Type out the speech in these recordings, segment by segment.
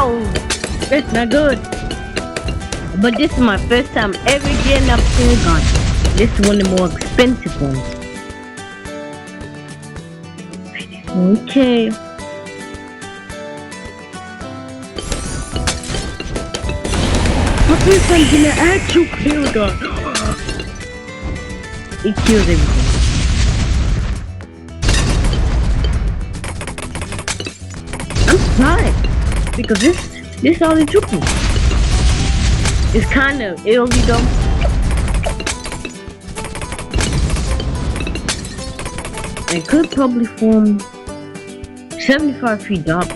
Oh, that's not good. But this is my first time ever getting a paragon. This is one of the more expensive ones. Okay. My first time getting an actual paragon. It kills everything. I'm surprised because this all it took me. It's kind of early though. I could probably form 75 feet up.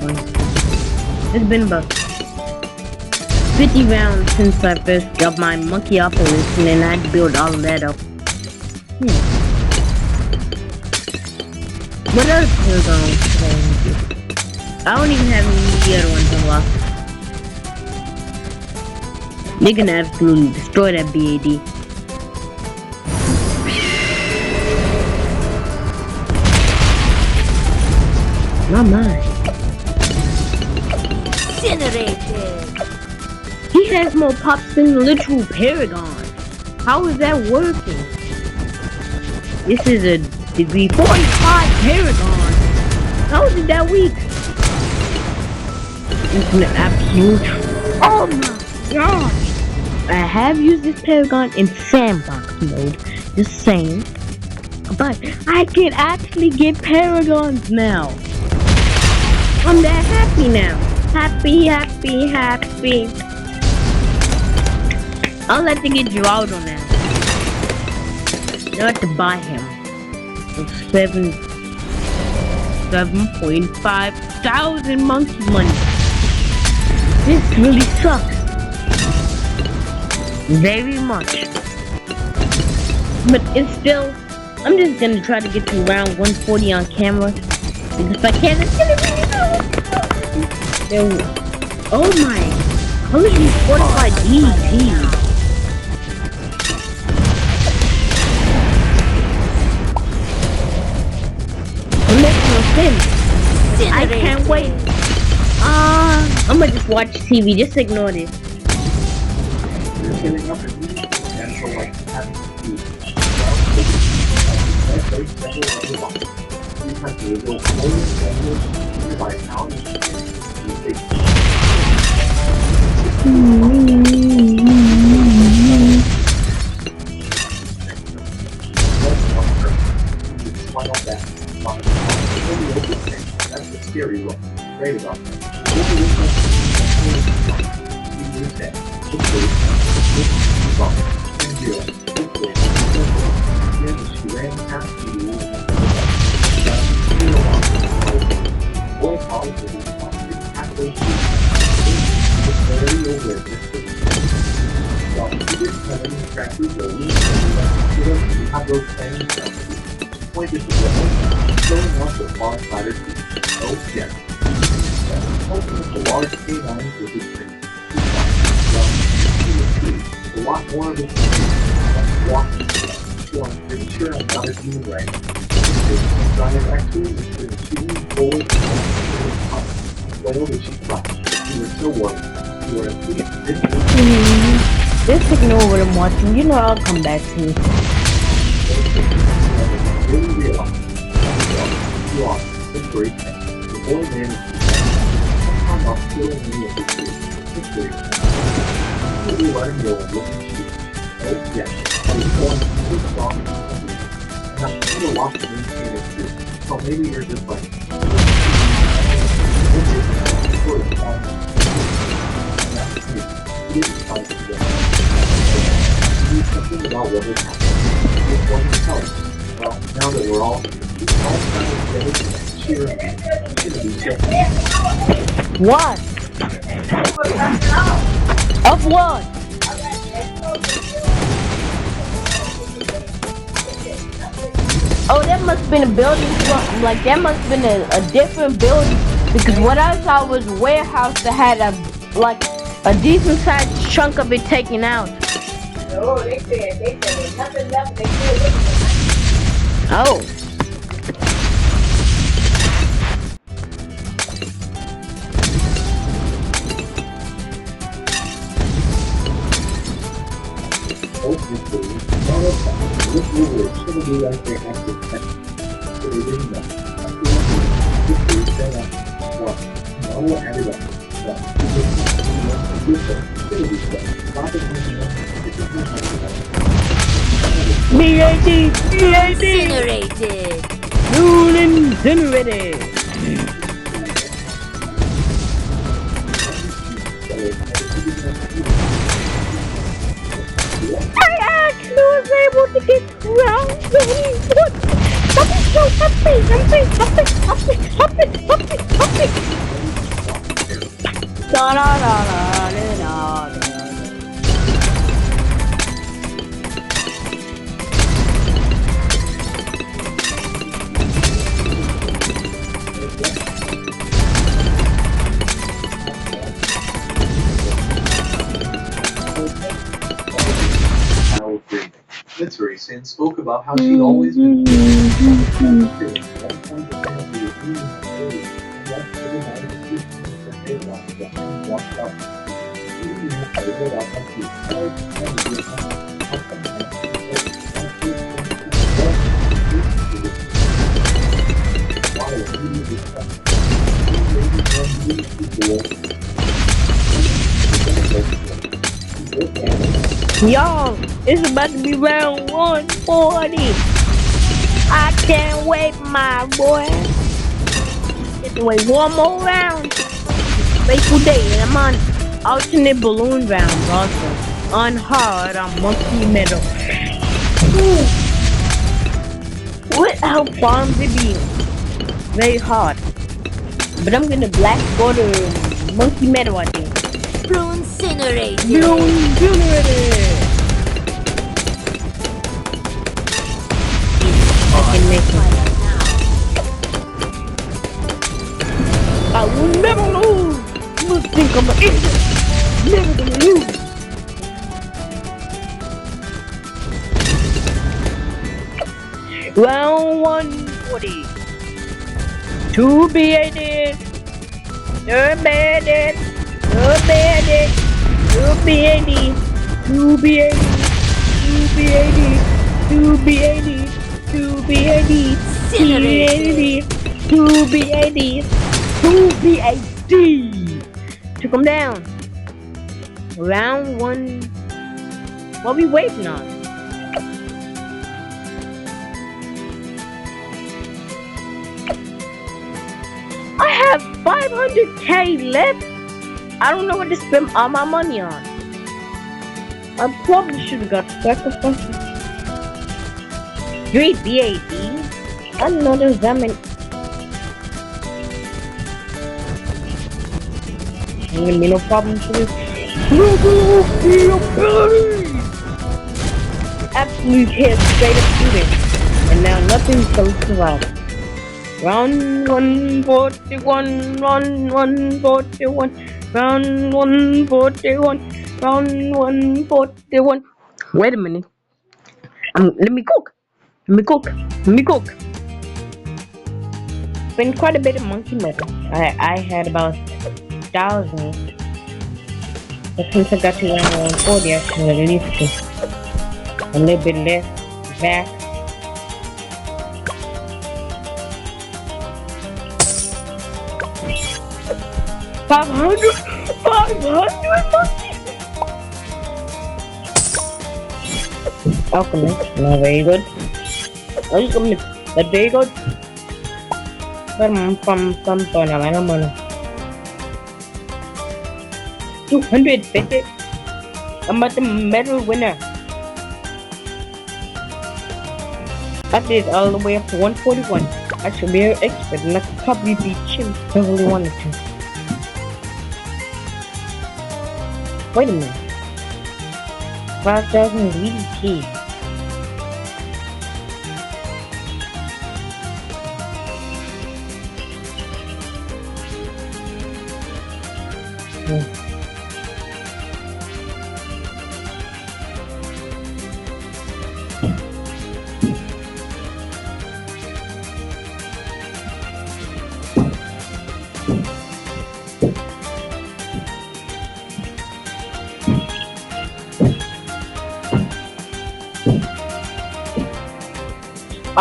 It's been about 50 rounds since I first got my monkey operation and I had to build all of that up. What other paragons? I don't even have any other ones unlocked. They're gonna absolutely destroy that BAD. Not mine. Incinerated. He has more pops than the literal paragon. How is that working? This is a degree 45 paragon. How is it that weak? It's an absolute. Oh my gosh! I have used this paragon in sandbox mode, just saying. But I can actually get paragons now. I'm that happy now. Happy. I'll let them get Geraldo now. You have to buy him. For 7.5 thousand monkey money. This really sucks. Very much. But it's still, I'm just gonna try to get to around 140 on camera. Because if I can't, it's gonna be oh my, how is he 45 DP? It makes no sense. I can't wait. I'm gonna just watch TV. Just ignore this. That's the scary look. Great about that. A lot more of it walking, so I'm pretty sure I'm not a human right. Actually, it's been shooting forward that she thought. You were so worried. You were a Just ignore what I'm watching. You know I'll come back to you. Really realize you are a great man. The boy man is I'm not feeling any of this history. Really let him know and look at you. Oh, yes. I was born so strong and I'm still a lot to maintain it too. So maybe you're just like this is sort of he didn't fight together. Do something about what has happened. Just want to tell us. Well, now that we're all trying to cheer up. What? Of what? Oh, that must have been a building. Like that must have been a different building because what I saw was a warehouse that had a decent sized chunk of it taken out. No, they said nothing left. They said Oh. like they have to test. So they didn't know. History said that, well, no everyone. Well, BAD! BAD! Incinerated. Rule incinerated! I actually was able to get round the what? Da da da da da da. Literary Sin spoke about how she'd always been Y'all, it's about to be round 140. I can't wait, my boy. Just wait one more round. Fateful day, and I'm on alternate balloon rounds also. On hard, on monkey metal. What how bombs it be? Very hard. But I'm gonna black border monkey metal, I think. Blue incinerated. Blue incinerated. I can make it. I will never lose. You think I'm an idiot? Never gonna lose. Round 140. 2 BAD. 3 BAD. 2 BAD. 2 BAD. 2 BAD. 2 BAD. 2 BAD. 2 BAD. 2 BAD. 2 BAD. Took him down. Round 1. What we waiting on? I have 500k left. I don't know what to spend all my money on. I probably should have got sacrificed. 3 BAD. I don't know there's that many. Ain't gonna be no problem for this. Absolute hit, straight up shooting. And now nothing's going to survive. Round 141, round 141, round 141, round 141. Wait a minute. Let me cook. Spent quite a bit of monkey metal. I had about 1,000. But since I got to round 140, I should at least get a little bit less back. $500 monkey. Alchemist, not very good. Alchemist, that's very good. From 250. I'm at the medal winner. I did all the way up to 141. I should be an expert and I could probably beat Chim if I really wanted to. Wait a minute. 5,000 VDT.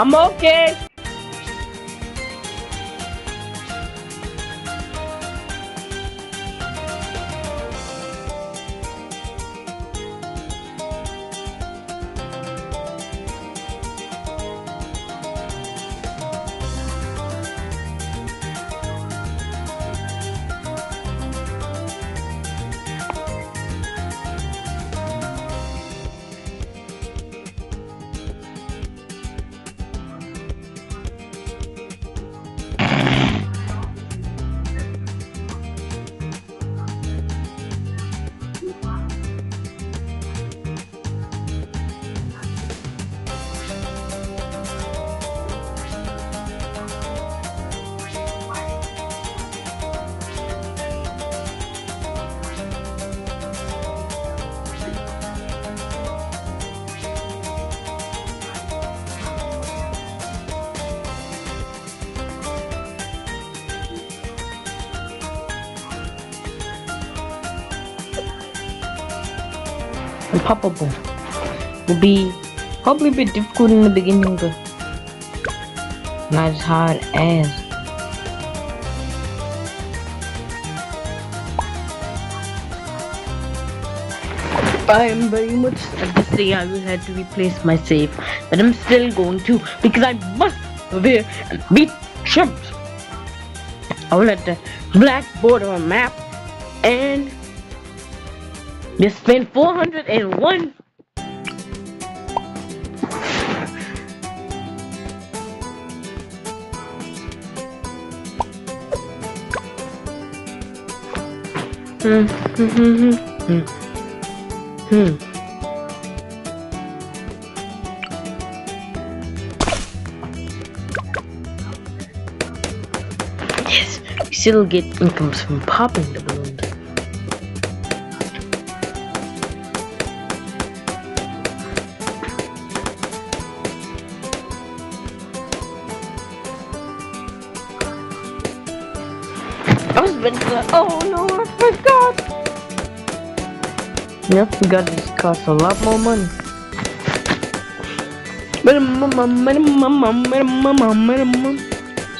I'm okay. Unpoppable will be probably a bit difficult in the beginning, but not as hard as. I am very much at this day I will have to replace my save, but I'm still going to because I must persevere and beat chumps. I will let the black border map and just spend 401. Yes, we still get incomes from popping the balloons. I was meant to. Oh no, I forgot. Yep, we got this cost a lot more money.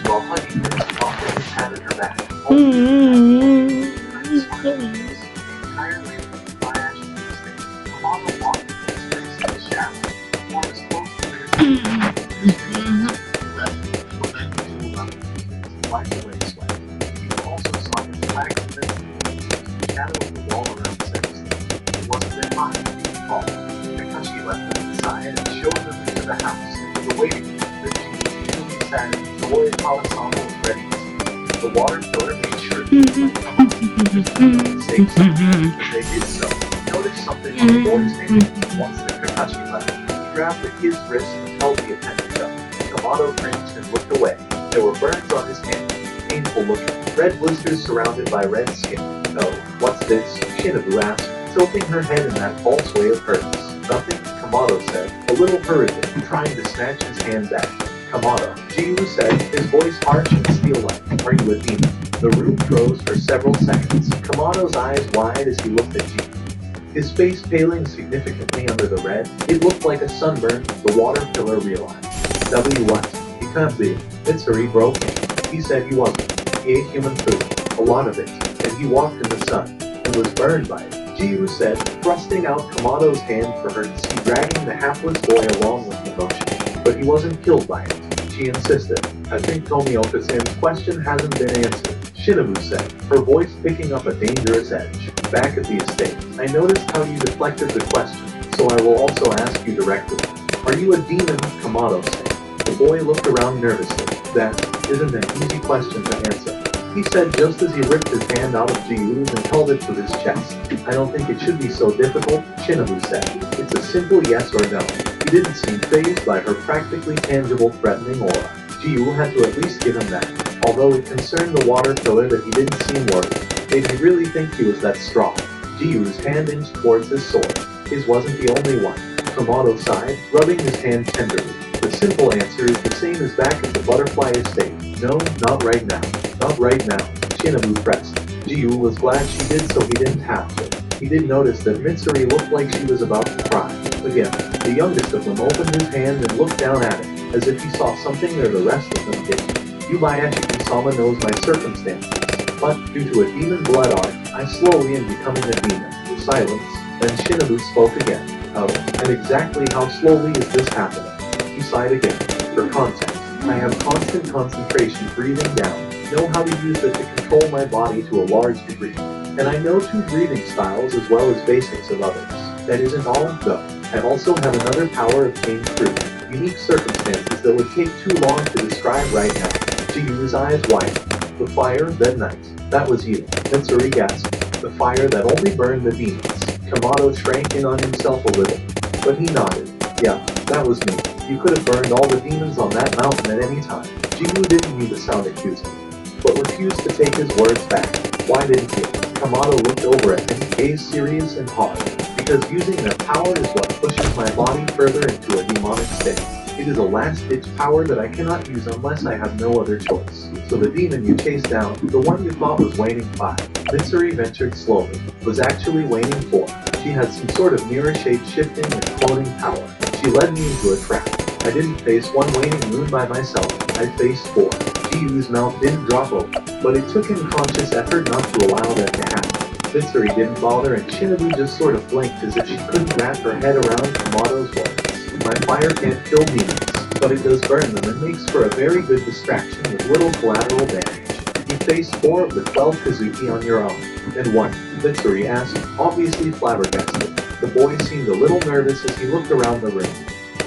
While hugging her, Sparkle patted her back. The water filler made sure they did so. He noticed something on the boy's hand. Once the Kakashi left, he grabbed his wrist and held the attendant up. Kamado cringed and looked away. There were burns on his hand, painful looking. Red blisters surrounded by red skin. Oh, what's this? Shinobu asked, tilting her head in that false way of hers. Nothing, Kamado said, a little hurriedly, trying to snatch his hand back. Kamado, Jiu said, his voice harsh and steel-like. Are you a demon? The room froze for several seconds. Kamado's eyes wide as he looked at Jiu. His face paling significantly under the red. It looked like a sunburn, the water pillar realized. What? He can't be. Mitsuri broke him. He said he wasn't. He ate human food, a lot of it, and he walked in the sun, and was burned by it. Jiu said, thrusting out Kamado's hand for her to see, dragging the hapless boy along with the motion. But he wasn't killed by it. She insisted. I think Tomioka-san's question hasn't been answered. Shinobu said, her voice picking up a dangerous edge. Back at the estate, I noticed how you deflected the question, so I will also ask you directly. Are you a demon? Kamado said. The boy looked around nervously. That isn't an easy question to answer. He said just as he ripped his hand out of Jiu's and held it to his chest. I don't think it should be so difficult, Shinobu said. It's a simple yes or no. He didn't seem fazed by her practically tangible threatening aura. Jiu had to at least give him that. Although it concerned the water pillar that he didn't seem worried. Did he really think he was that strong? Jiu's hand inched towards his sword. His wasn't the only one. Kamado sighed, rubbing his hand tenderly. The simple answer is the same as back at the butterfly estate. No, not right now. Not right now. Shinobu pressed. Jiu was glad she did so he didn't have to. He did notice that Mitsuri looked like she was about to cry. Again, the youngest of them opened his hand and looked down at it. as if he saw something that the rest of them didn't. Yubayashiki-sama knows my circumstances, but due to a demon blood art, I slowly am becoming a demon. Silence, then Shinobu spoke again. Oh, and exactly how slowly is this happening? He sighed again. For context, I have constant concentration breathing down, know how to use it to control my body to a large degree, and I know 2 breathing styles as well as basics of others. That isn't all, though. I also have another power of chain fruit, unique circumstances that would take too long to describe right now. Jiyu's eyes widened. The fire, then night. That was you. Mitsuri gasped. The fire that only burned the demons. Kamado shrank in on himself a little, but he nodded. Yeah, that was me. You could have burned all the demons on that mountain at any time. Jiyu didn't mean to sound accusing, but refused to take his words back. Why didn't you? Kamado looked over at him, gazed serious and hard. Because using that power is what pushes my body further into a demonic state. It is a last-ditch power that I cannot use unless I have no other choice. So the demon you chased down, the one you thought was waning 5, Mitsuri ventured slowly, was actually waning 4. She had some sort of mirror-shaped shifting and cloning power. She led me into a trap. I didn't face one waning moon by myself. I faced 4. Jiyu's mouth didn't drop open, but it took him conscious effort not to allow that to happen. Mitsuri didn't bother and Shinobu just sort of blinked as if she couldn't wrap her head around Kamado's words. My fire can't kill demons, but it does burn them and makes for a very good distraction with little collateral damage. You faced 4 of the 12 Kazuki on your own, and 1, Mitsuri asked, obviously flabbergasted. The boy seemed a little nervous as he looked around the room,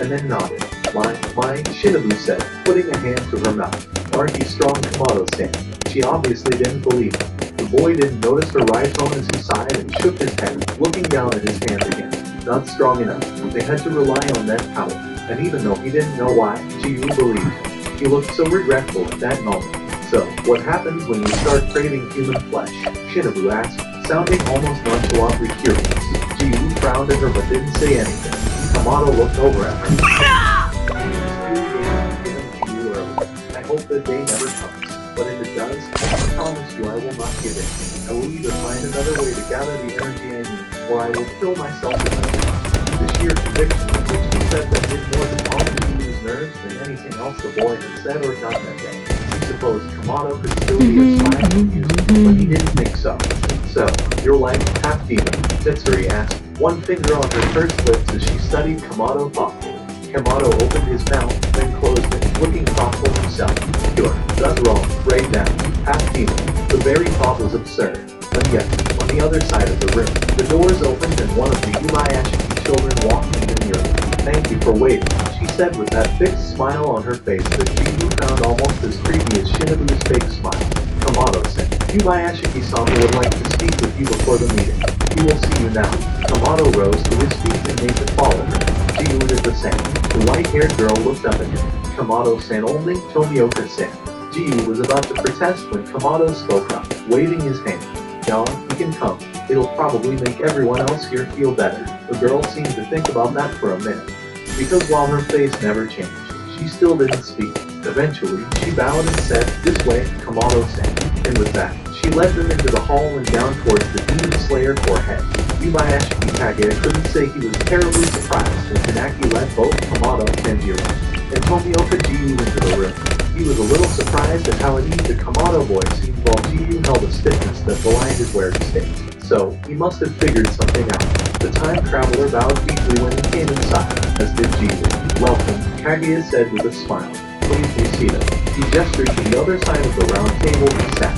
and then nodded. My, Shinobu said, putting a hand to her mouth. Aren't you strong, Kamado-san? She obviously didn't believe him. The boy didn't notice her right tone as he sighed and shook his head, looking down at his hand again. Not strong enough. They had to rely on that power, and even though he didn't know why, Jiyu believed him. He looked so regretful at that moment. So, what happens when you start craving human flesh? Shinobu asked, sounding almost nonchalantly curious. Jiyu frowned at her but didn't say anything. Kamado looked over at her. I hope that day never comes, but if it does, I promise you I will not give in. I will either find another way to gather the energy I need, or I will kill myself with my tongue. The sheer conviction with which he said that did more to calm Jiyu's nerves than anything else the boy had said or done that day. He supposed Kamado could still be a smile of you, but he didn't think so. So, you're like half demon, Mitsuri asked, one finger on her pursed lips as she studied Kamado thoughtfully. Kamado opened his mouth, then closed it, looking thoughtful himself. You're done wrong, right now. Half demon. The very thought was absurd. And yet, on the other side of the room, the doors opened and one of the Yubayashiki children walked into the room. Thank you for waiting, she said with that fixed smile on her face that Jiyu found almost as creepy as Shinobu's fake smile. Kamado said, Yubayashiki-sama would like to speak with you before the meeting. He will see you now. Kamado rose to his feet and made to follow her. Jiyu did the same. The white-haired girl looked up at him. Kamado-san only, Tomioka-san. Jiyu was about to protest when Kamado spoke up, waving his hand. John, you can come. It'll probably make everyone else here feel better. The girl seemed to think about that for a minute, because while her face never changed, she still didn't speak. Eventually, she bowed and said, this way, Kamado-san. And with that, she led them into the hall and down towards the Demon Slayer core head. Yubayashiki Kage couldn't say he was terribly surprised when Kanaki led both Kamado, Tanjiro, and Tomioka Jiyu into the room. He was a little surprised at how at ease the Kamado boy seemed while Jiyu held a stiffness that belied his wearing state. So, he must have figured something out. The time traveler bowed deeply when he came inside, as did Jiyu. Welcome, Kage said with a smile. Please be seated. He gestured to the other side of the round table and sat.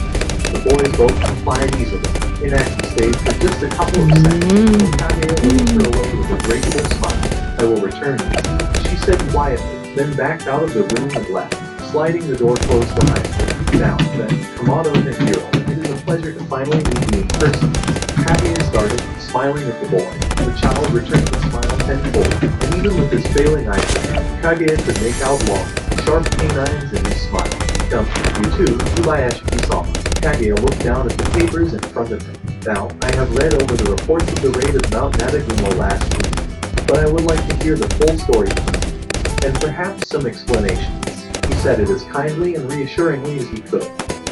The boys both complied easily. Inaki stayed for just a couple of seconds. Kage looked her away with a grateful smile. I will return, she said quietly, then backed out of the room and left, sliding the door closed behind her. Now, then, Kamado and Hiro, it is a pleasure to finally meet you in person. Kage started, smiling at the boy. The child returned the smile tenfold, and even with his failing eyesight, Kage could make out long, sharp canines in his smile. Come, you too, Yubayashiki-sama. Kage looked down at the papers in front of him. Now, I have read over the reports of the raid of Mount Nadagumo last week, but I would like to hear the full story from you, and perhaps some explanations. He said it as kindly and reassuringly as he could,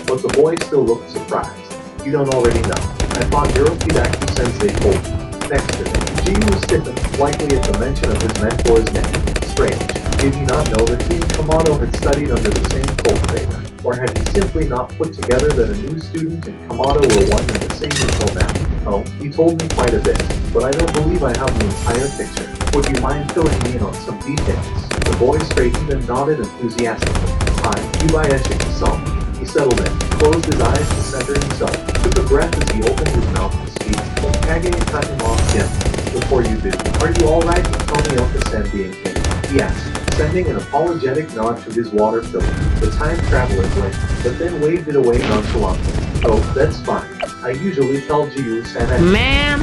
but the boy still looked surprised. You don't already know. I thought Yorokidaki-sensei told you. Next to him, Jiyu stiffened, likely at the mention of his mentor's name. Strange. Did he not know that he and Kamado had studied under the same cultivator? Or had he simply not put together that a new student and Kamado were one and the same until now? Oh, he told me quite a bit, but I don't believe I have the entire picture. Would you mind filling me in on some details? The boy straightened and nodded enthusiastically. Hi, Yubayashi-sama. He settled in, closed his eyes to center himself, took a breath as he opened his mouth to speak. Kage cut him off gently. Before you do, are you alright with Tomioka-san being here? He asked, sending an apologetic nod to his water pillar. The time traveler blinked, but then waved it away nonchalantly. Oh, that's fine. I usually tell Jiyu-san Ma'am,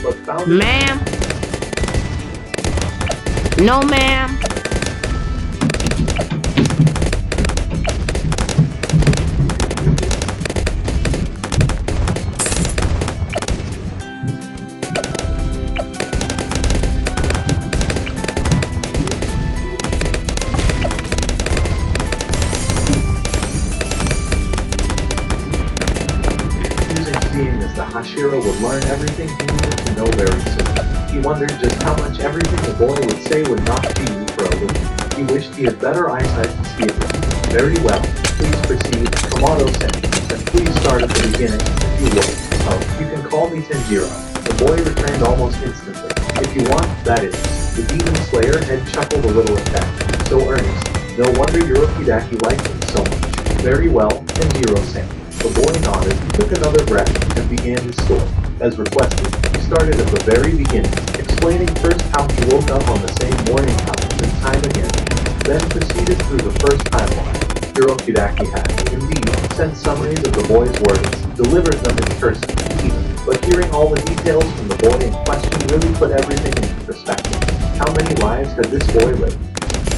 but found ma'am, no ma'am. seeing as the Hashira would learn everything he needed to know very soon. He wondered just how much everything the boy would say would knock Jiyu for a loop. He wished he had better eyesight to see it with. Very well. Please proceed, Kamado-san, and please start at the beginning, if you will. Oh, you can call me Tenjiro. The boy returned almost instantly. If you want, that is. The demon slayer had chuckled a little at that. So earnest. No wonder Yorokidaki liked him so much. Very well, Tenjiro-san. The boy nodded, took another breath, and began his story. As requested, he started at the very beginning, explaining first how he woke up on the same morning time again, then proceeded through the first timeline. Hirokidaki had, indeed, sent summaries of the boy's words, delivered them in person, even, but hearing all the details from the boy in question really put everything into perspective. How many lives had this boy lived?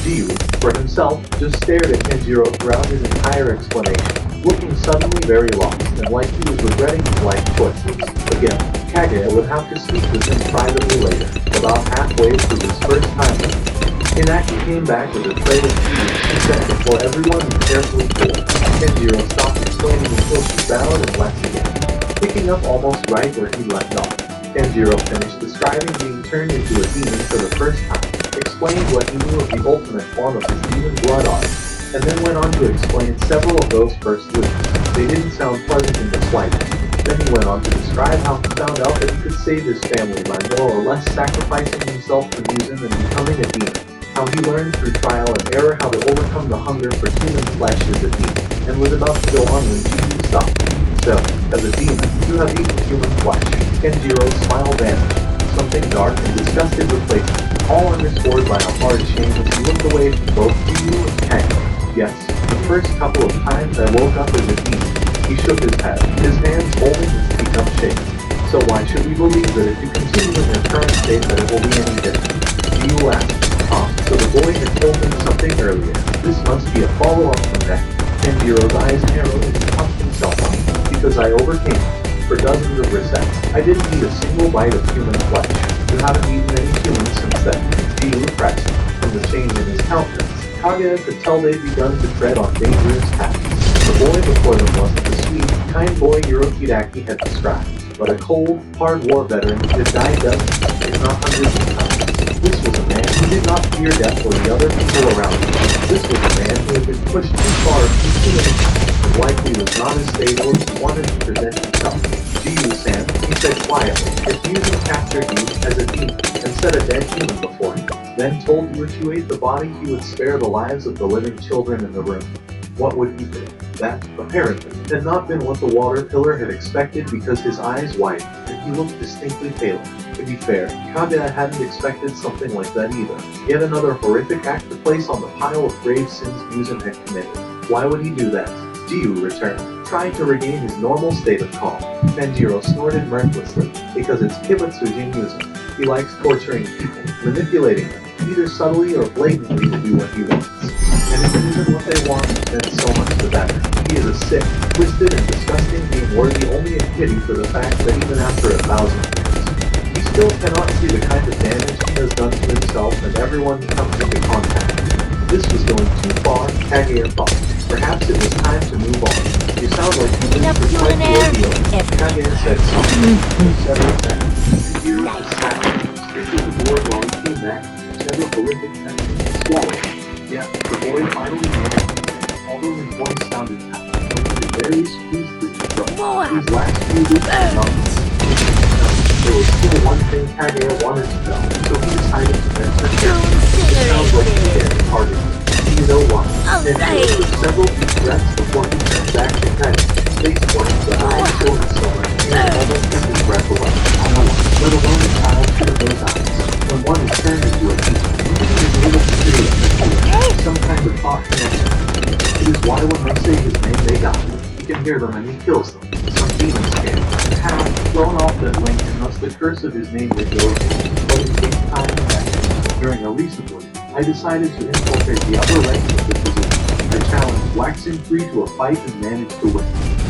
Jiyu, for himself, just stared at Kenjiro throughout his entire explanation, looking suddenly very lost, and like he was regretting his life choices. Again, Kage would have to speak with him privately later, about halfway through his first time. Inaki came back with a tray of food and set before everyone and carefully poured. Kenjiro stopped explaining until she bowed and left again, picking up almost right where he left off. Kenjiro finished describing being turned into a demon for the first time, explained what he knew of the ultimate form of his demon blood art, and then went on to explain several of those first leaps. They didn't sound pleasant in the slightest. Then he went on to describe how he found out that he could save his family by more or less sacrificing himself to Musen and becoming a demon. How he learned through trial and error how to overcome the hunger for human flesh as a demon, and was about to go on when Jiyu stopped. So, as a demon, you have eaten human flesh. Kenjiro's smile vanished. Something dark and disgusted replaced it, all underscored by a hard shame as he looked away from both Jiyu and Kage. Yes, the first couple of times I woke up as a demon. He shook his head, his hands holding his become shaken. So why should we believe that if you continue in your current state that it will be any different? Jiyu laughed. So the boy had told him something earlier. This must be a follow-up from that. Kenjiro's eyes narrowed and he puffed himself up. Because I overcame it. For dozens of resets, I didn't eat a single bite of human flesh. You haven't eaten any humans since then. Jiyu pressed. From the change in his countenance, Kage could tell they'd begun to tread on dangerous paths. The boy before them wasn't the sweet, kind boy Hirokidaki had described, but a cold, hard war veteran who had died dozens, if not hundreds of times. This was a man who did not fear death or the other people around him. This was a man who had been pushed too far too many times, and likely was not as stable as he wanted to present himself. Jiyu-san, he said quietly, if Musen captured you as a demon and set a dead human before him, then told you if you ate the body he would spare the lives of the living children in the room, what would he do? That, apparently, had not been what the water pillar had expected because his eyes widened, and he looked distinctly paler. To be fair, Kage hadn't expected something like that either. Yet another horrific act to place on the pile of grave sins Musen had committed. Why would he do that? Jiyu returned, trying to regain his normal state of calm. Tenjiro snorted mirthlessly, because it's Kibatsujin Musen. He likes torturing people, manipulating them, either subtly or blatantly to do what he wants. And if it isn't what they want, then so much the better. He is a sick, twisted, and disgusting being worthy only of pity for the fact that even after 1,000 years, he still cannot see the kind of damage he has done to himself and everyone he comes into contact with. This was going too far, Kage thought. Perhaps it was time to move on. You sound like you Enough lived fuel quite and the air. ordeal. Kage said something for several seconds. He sat and restricted the board while he came back from several horrific sessions and swallowed. Yeah, the boy finally managed to say, although his voice sounded happy, he could barely squeeze through his throat. More. These last few weeks were numbing. There was still one thing Kagea wanted to know, so he decided to venture Prone it sounds like he incinerated. did hardly. You know why? And he Alright. took several deep breaths before he turned back to Kagea. Face pointed to the high shoulder somewhere, and almost kept his breath away. No one, let alone a child, should have those eyes. When one is turned into a teacher, he is able to create some kind of thought connection. It is why when they say his name, they die. He can hear them and he kills them. Some demons can have thrown off that link, and thus the curse of his name would go away. But it takes time and effort. During a recent week, I decided to infiltrate the upper ranks of the position. I challenged Waxing 3 to a fight and managed to win.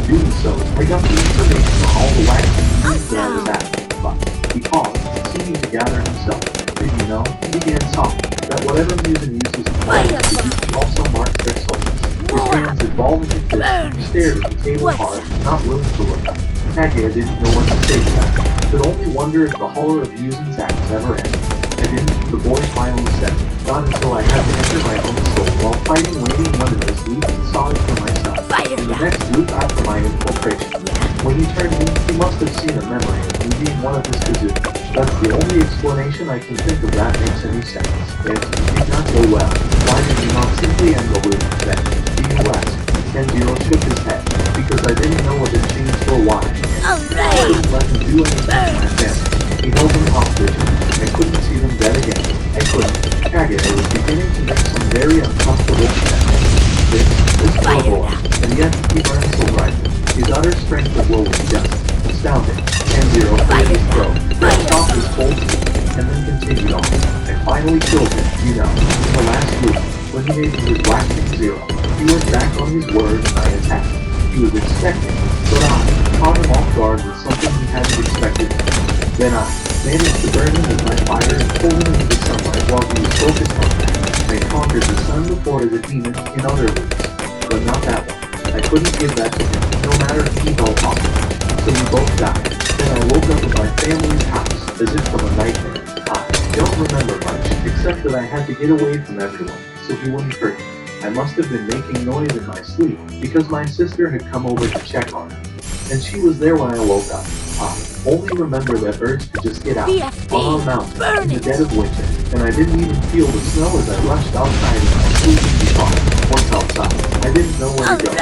Doing so, I got the information on all the Waxing 3s that I was after. But he paused, seeming to gather himself. Did you know? He began sobbing that whatever Musen uses to play, he also marks their souls. His hands involved in his fist, he stared at the table hard, not willing to look up. Kagea didn't know what to say to that. Could only wonder if the horror of Musen's acts ever ended. I didn't, the boy finally said, not until I had to enter my own soul while fighting waiting one of those loop and saw it for myself. In the next loop after my infiltration. When he turned me, he must have seen a memory of me being one of his kazoo. That's the only explanation I can think of that makes any sense. If it did not go well, why did you not simply end the loop then? Do you ask? Kenjiro shook his head, because I didn't know what had changed or why. I couldn't let him do anything to my family. He held them hostage. I couldn't see them dead again. I couldn't. Kagea was beginning to make some very uncomfortable steps. This poor boy, and yet he burned so brightly. His utter strength of will was just astounding. Kenjiro cleared his throat, stopped his cold teeth, and then continued on. I finally killed him, you know, in the last loop, when he made his Waxing 0. He went back on his word and I attacked him. He was expecting, but I caught him off guard with something he hadn't expected. Then I managed to burn him with my fire and pull him into the sunlight while he was focused on that. I conquered the sun before the demon in other loops, but not that one. I couldn't give that to him, no matter if he felt possible. So we both died. Then I woke up in my family's house, as if from a nightmare. I don't remember much, except that I had to get away from everyone, so he wouldn't hurt me. I must have been making noise in my sleep, because my sister had come over to check on her. And she was there when I woke up. I only remember that urge to just get out, on a mountain, in the dead of winter, and I didn't even feel the snow as I rushed outside in my sleepy car. Once outside, I didn't know where to go,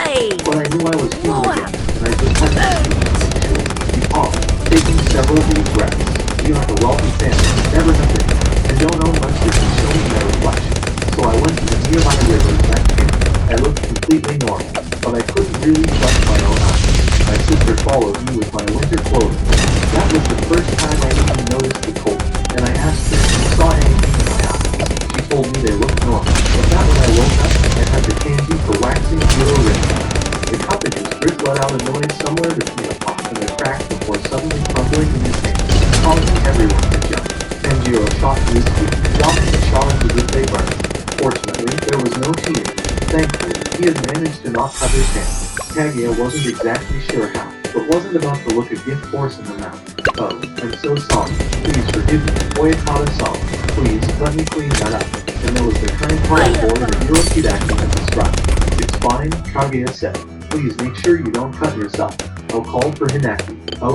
but I knew I was human again, and I just had to make sure. He paused, taking several deep breaths. You have a wealthy family, never have been, and don't know much that can show me their reflection. So I went to the nearby river and back here. I looked completely normal, but I couldn't really trust my own eyes. My sister followed me with my winter clothing. That was the first time I even noticed the cold, and I asked her if she saw anything in my eyes. She told me they looked normal, but not when I woke up and had the kanji for Waxing 0 written. The cottage's grip let out a noise somewhere between a pop and a crack before suddenly crumbling in his hand, causing everyone to jump. Kenjiro shot to his feet, dropping the shards as if they burned. Fortunately, there was no cheating. Thankfully, he had managed to not cut his hand. Kagea wasn't exactly sure how, but wasn't about to look a gift horse in the mouth. Oh, I'm so sorry. Please forgive me. Oyakata-sama. Please, let me clean that up. And there was the kind-hearted boy that Hirokidaki had described. It's fine, Kagea said. Please make sure you don't cut yourself. I'll call for Hinaki. Oh,